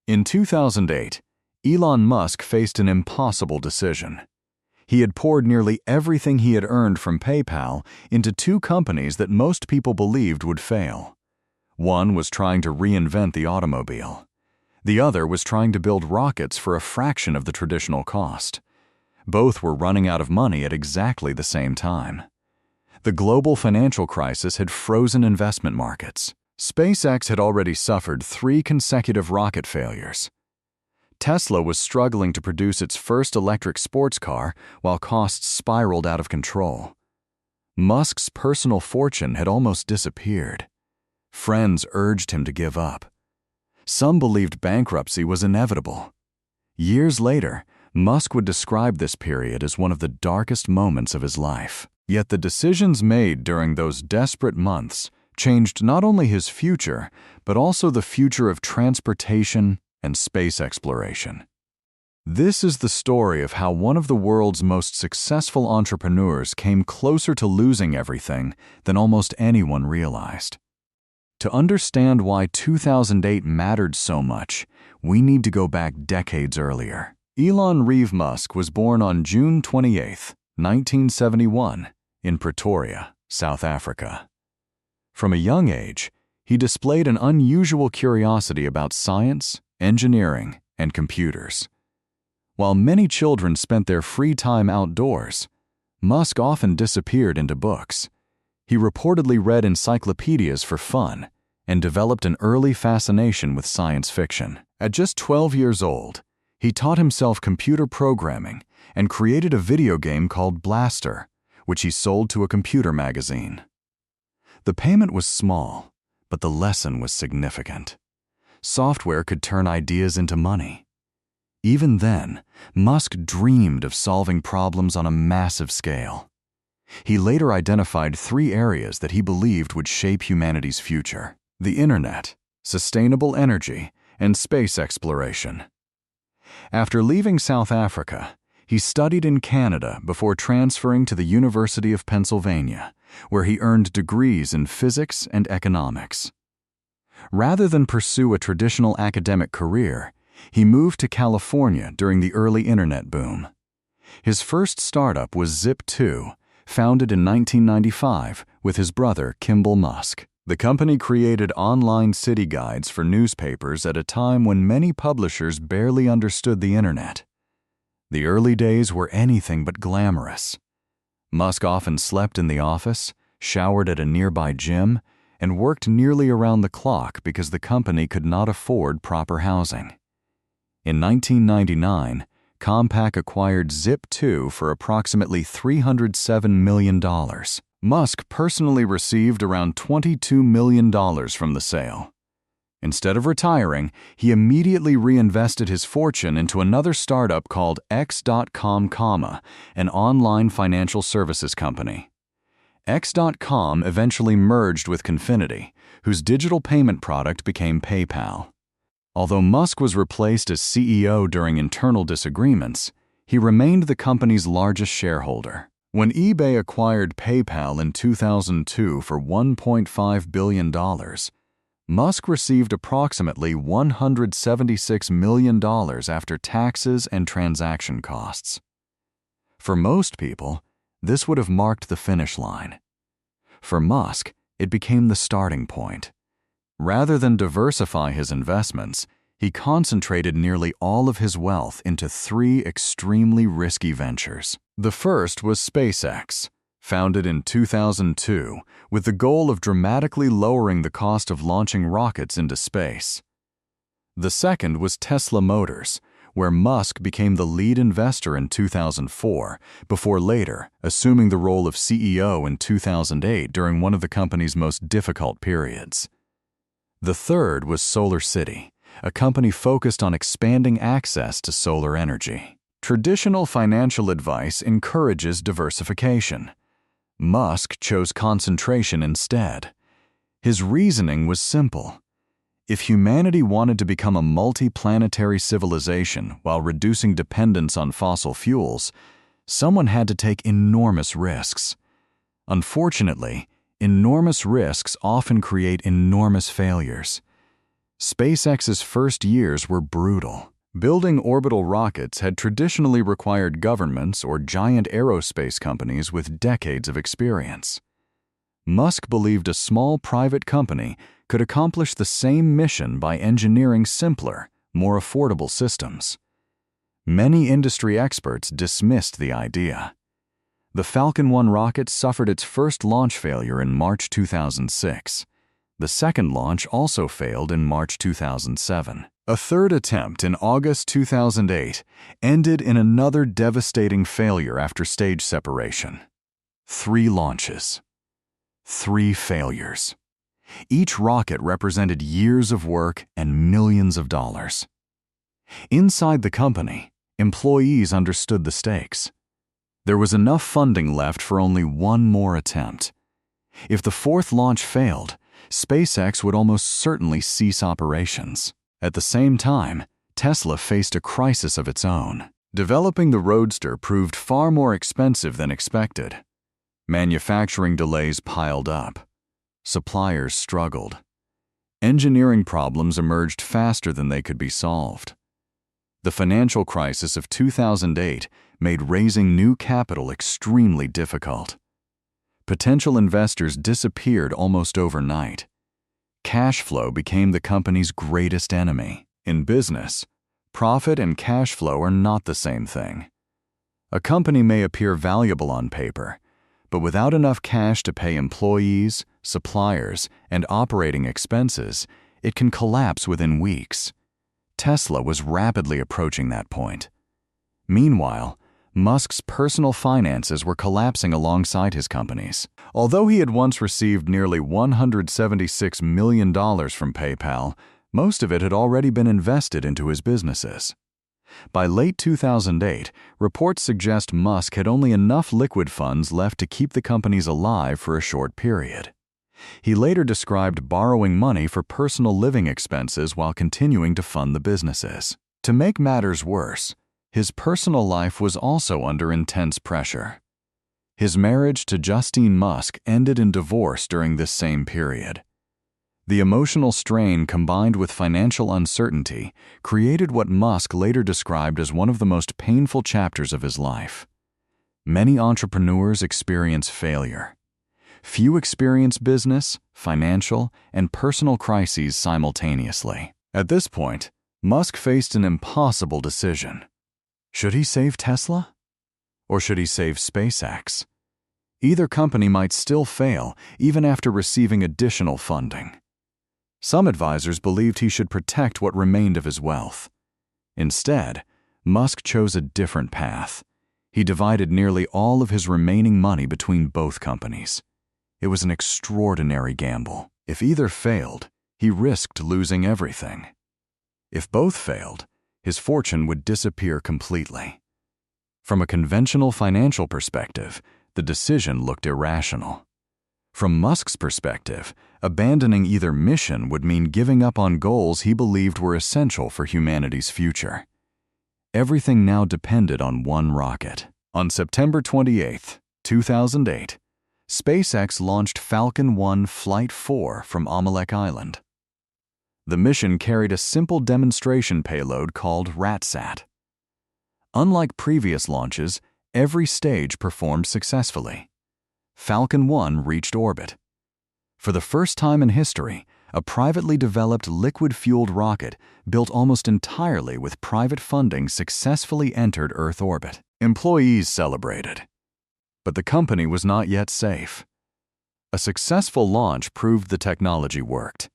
In 2008, Elon Musk faced an impossible decision. He had poured nearly everything he had earned from PayPal into two companies that most people believed would fail. One was trying to reinvent the automobile. The other was trying to build rockets for a fraction of the traditional cost. Both were running out of money at exactly the same time. The global financial crisis had frozen investment markets. SpaceX had already suffered 3 consecutive rocket failures. Tesla was struggling to produce its first electric sports car while costs spiraled out of control. Musk's personal fortune had almost disappeared. Friends urged him to give up. Some believed bankruptcy was inevitable. Years later, Musk would describe this period as one of the darkest moments of his life. Yet the decisions made during those desperate months changed not only his future, but also the future of transportation and space exploration. This is the story of how one of the world's most successful entrepreneurs came closer to losing everything than almost anyone realized. To understand why 2008 mattered so much, we need to go back decades earlier. Elon Musk was born on June 28, 1971, in Pretoria, South Africa. From a young age, he displayed an unusual curiosity about science, engineering, and computers. While many children spent their free time outdoors, Musk often disappeared into books. He reportedly read encyclopedias for fun and developed an early fascination with science fiction. At just 12 years old, he taught himself computer programming and created a video game called Blaster, which he sold to a computer magazine. The payment was small, but the lesson was significant. Software could turn ideas into money. Even then, Musk dreamed of solving problems on a massive scale. He later identified 3 areas that he believed would shape humanity's future: the internet, sustainable energy, and space exploration. After leaving South Africa, he studied in Canada before transferring to the University of Pennsylvania, where he earned degrees in physics and economics. Rather than pursue a traditional academic career, he moved to California during the early internet boom. His first startup was Zip2, founded in 1995 with his brother Kimball Musk. The company created online city guides for newspapers at a time when many publishers barely understood the internet. The early days were anything but glamorous. Musk often slept in the office, showered at a nearby gym, and worked nearly around the clock because the company could not afford proper housing. In 1999, Compaq acquired Zip2 for approximately $307 million. Musk personally received around $22 million from the sale. Instead of retiring, he immediately reinvested his fortune into another startup called X.com, an online financial services company. X.com eventually merged with Confinity, whose digital payment product became PayPal. Although Musk was replaced as CEO during internal disagreements, he remained the company's largest shareholder. When eBay acquired PayPal in 2002 for $1.5 billion, Musk received approximately $176 million after taxes and transaction costs. For most people, this would have marked the finish line. For Musk, it became the starting point. Rather than diversify his investments, he concentrated nearly all of his wealth into 3 extremely risky ventures. The first was SpaceX, founded in 2002 with the goal of dramatically lowering the cost of launching rockets into space. The second was Tesla Motors, where Musk became the lead investor in 2004, before later assuming the role of CEO in 2008 during one of the company's most difficult periods. The third was SolarCity, a company focused on expanding access to solar energy. Traditional financial advice encourages diversification. Musk chose concentration instead. His reasoning was simple. If humanity wanted to become a multi-planetary civilization while reducing dependence on fossil fuels, someone had to take enormous risks. Unfortunately, enormous risks often create enormous failures. SpaceX's first years were brutal. Building orbital rockets had traditionally required governments or giant aerospace companies with decades of experience. Musk believed a small private company could accomplish the same mission by engineering simpler, more affordable systems. Many industry experts dismissed the idea. The Falcon 1 rocket suffered its first launch failure in March 2006. The second launch also failed in March 2007. A third attempt in August 2008 ended in another devastating failure after stage separation. 3 launches. 3 failures. Each rocket represented years of work and millions of dollars. Inside the company, employees understood the stakes. There was enough funding left for only one more attempt. If the 4th launch failed, SpaceX would almost certainly cease operations. At the same time, Tesla faced a crisis of its own. Developing the Roadster proved far more expensive than expected. Manufacturing delays piled up. Suppliers struggled. Engineering problems emerged faster than they could be solved. The financial crisis of 2008 made raising new capital extremely difficult. Potential investors disappeared almost overnight. Cash flow became the company's greatest enemy. In business, profit and cash flow are not the same thing. A company may appear valuable on paper, but without enough cash to pay employees, suppliers, and operating expenses, it can collapse within weeks. Tesla was rapidly approaching that point. Meanwhile, Musk's personal finances were collapsing alongside his company's. Although he had once received nearly $176 million from PayPal, most of it had already been invested into his businesses. By late 2008, reports suggest Musk had only enough liquid funds left to keep the companies alive for a short period. He later described borrowing money for personal living expenses while continuing to fund the businesses. To make matters worse, his personal life was also under intense pressure. His marriage to Justine Musk ended in divorce during this same period. The emotional strain combined with financial uncertainty created what Musk later described as one of the most painful chapters of his life. Many entrepreneurs experience failure. Few experience business, financial, and personal crises simultaneously. At this point, Musk faced an impossible decision. Should he save Tesla? Or should he save SpaceX? Either company might still fail even after receiving additional funding. Some advisors believed he should protect what remained of his wealth. Instead, Musk chose a different path. He divided nearly all of his remaining money between both companies. It was an extraordinary gamble. If either failed, he risked losing everything. If both failed, his fortune would disappear completely. From a conventional financial perspective, the decision looked irrational. From Musk's perspective, abandoning either mission would mean giving up on goals he believed were essential for humanity's future. Everything now depended on one rocket. On September 28, 2008, SpaceX launched Falcon 1 Flight 4 from Amalek Island. The mission carried a simple demonstration payload called RatSat. Unlike previous launches, every stage performed successfully. Falcon 1 reached orbit. For the first time in history, a privately developed liquid-fueled rocket built almost entirely with private funding successfully entered Earth orbit. Employees celebrated. But the company was not yet safe. A successful launch proved the technology worked.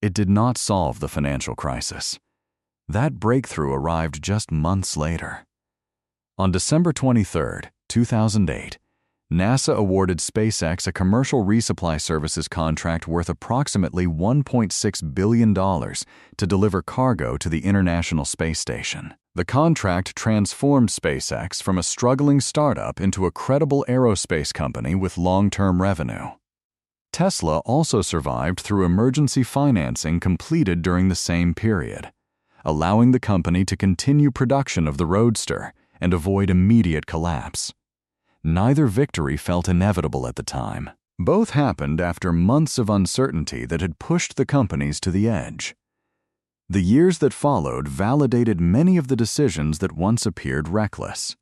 It did not solve the financial crisis. That breakthrough arrived just months later. On December 23, 2008, NASA awarded SpaceX a commercial resupply services contract worth approximately $1.6 billion to deliver cargo to the International Space Station. The contract transformed SpaceX from a struggling startup into a credible aerospace company with long-term revenue. Tesla also survived through emergency financing completed during the same period, allowing the company to continue production of the Roadster and avoid immediate collapse. Neither victory felt inevitable at the time. Both happened after months of uncertainty that had pushed the companies to the edge. The years that followed validated many of the decisions that once appeared reckless.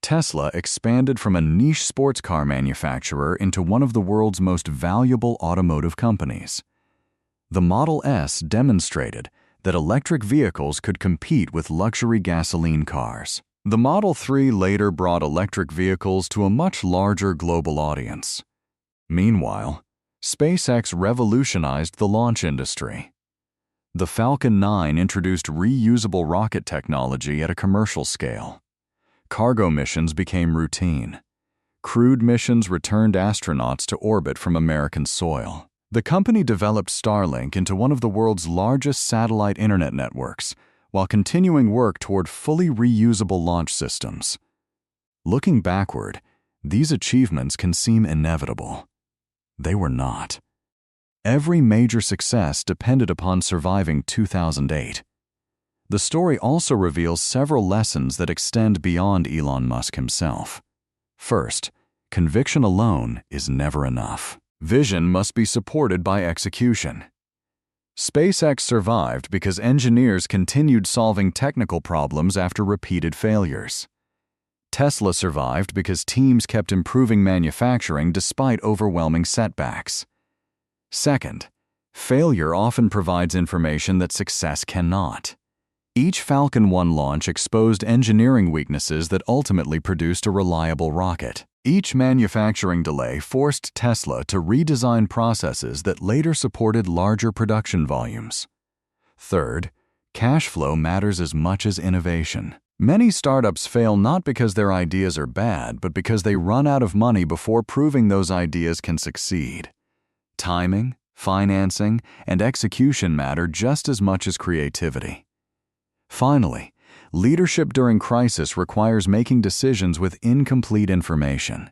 Tesla expanded from a niche sports car manufacturer into one of the world's most valuable automotive companies. The Model S demonstrated that electric vehicles could compete with luxury gasoline cars. The Model 3 later brought electric vehicles to a much larger global audience. Meanwhile, SpaceX revolutionized the launch industry. The Falcon 9 introduced reusable rocket technology at a commercial scale. Cargo missions became routine. Crewed missions returned astronauts to orbit from American soil. The company developed Starlink into one of the world's largest satellite internet networks, while continuing work toward fully reusable launch systems. Looking backward, these achievements can seem inevitable. They were not. Every major success depended upon surviving 2008. The story also reveals several lessons that extend beyond Elon Musk himself. First, conviction alone is never enough. Vision must be supported by execution. SpaceX survived because engineers continued solving technical problems after repeated failures. Tesla survived because teams kept improving manufacturing despite overwhelming setbacks. Second, failure often provides information that success cannot. Each Falcon 1 launch exposed engineering weaknesses that ultimately produced a reliable rocket. Each manufacturing delay forced Tesla to redesign processes that later supported larger production volumes. Third, cash flow matters as much as innovation. Many startups fail not because their ideas are bad, but because they run out of money before proving those ideas can succeed. Timing, financing, and execution matter just as much as creativity. Finally, leadership during crisis requires making decisions with incomplete information.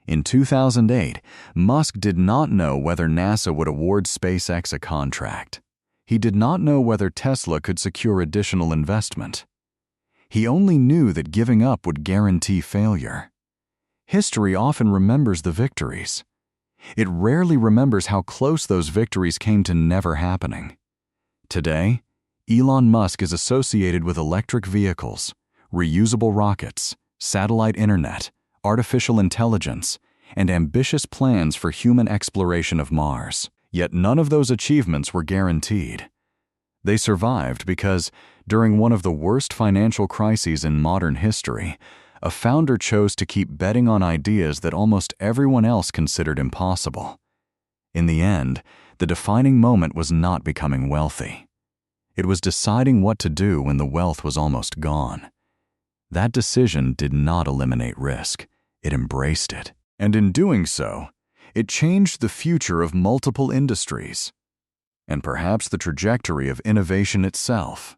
In 2008, Musk did not know whether NASA would award SpaceX a contract. He did not know whether Tesla could secure additional investment. He only knew that giving up would guarantee failure. History often remembers the victories. It rarely remembers how close those victories came to never happening. Today, Elon Musk is associated with electric vehicles, reusable rockets, satellite internet, artificial intelligence, and ambitious plans for human exploration of Mars. Yet none of those achievements were guaranteed. They survived because, during one of the worst financial crises in modern history, a founder chose to keep betting on ideas that almost everyone else considered impossible. In the end, the defining moment was not becoming wealthy. It was deciding what to do when the wealth was almost gone. That decision did not eliminate risk. It embraced it. And in doing so, it changed the future of multiple industries, and perhaps the trajectory of innovation itself.